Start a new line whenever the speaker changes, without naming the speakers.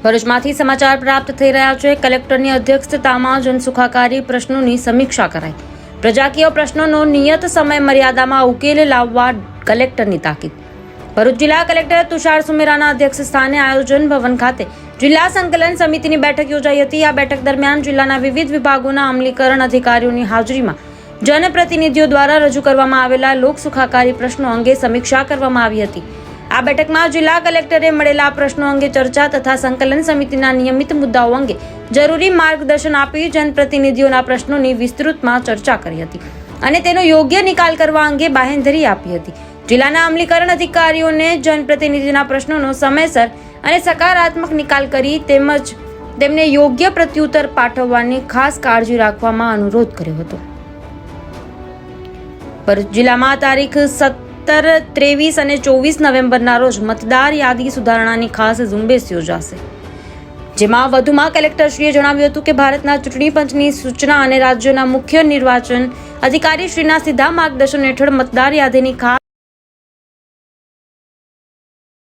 ભરૂચમાંથી સમાચાર પ્રાપ્ત થઈ રહ્યા છે। કલેક્ટરની અધ્યક્ષતામાં જનસુખાકારી પ્રશ્નોની સમીક્ષા કરાઈ। પ્રજાકીય પ્રશ્નોનો નિયત સમય મર્યાદામાં ઉકેલ લાવવા કલેક્ટરની તાકીદ। ભરૂચ જિલ્લા કલેક્ટર તુષાર સુમેરાના અધ્યક્ષ સ્થાને આયોજન ભવન ખાતે જિલ્લા સંકલન સમિતિની બેઠક યોજાઈ હતી। આ બેઠક દરમિયાન જિલ્લાના વિવિધ વિભાગોના અમલીકરણ અધિકારીઓની હાજરીમાં જનપ્રતિનિધિઓ દ્વારા રજૂ કરવામાં આવેલા લોક સુખાકારી પ્રશ્નો અંગે સમીક્ષા કરવામાં આવી હતી। આ બેઠકમાં જિલ્લા કલેક્ટરે મળેલા પ્રશ્નો અંગે ચર્ચા તથા સંકલન સમિતિના નિયમિત મુદ્દાઓ અંગે જરૂરી માર્ગદર્શન આપી જનપ્રતિનિધિઓના પ્રશ્નોની વિસ્તૃતમાં ચર્ચા કરી હતી અને તેનો યોગ્ય નિકાલ કરવા અંગે બાહેંધરી આપી હતી। જિલ્લાના અમલીકરણ અધિકારીઓને જનપ્રતિનિધિના પ્રશ્નોનો સમયસર અને સકારાત્મક નિકાલ કરી તેમજ તેમને યોગ્ય પ્રત્યુત્તર પાઠવવાની ખાસ કાળજી રાખવામાં અનુરોધ કર્યો હતો। ભરૂચ જિલ્લામાં તારીખ 17, 23 અને 24 નવેમ્બરના રોજ મતદાર યાદી સુધારણાની ખાસ ઝુંબેશ યોજાશે। જેમાં વધુમાં કલેક્ટરશ્રીએ જણાવ્યું હતું કે ભારતના ચૂંટણી પંચની સૂચના અને રાજ્યના મુખ્ય નિર્વાચન અધિકારીશ્રીના સીધા માર્ગદર્શન હેઠળ મતદાર યાદીની ખાસ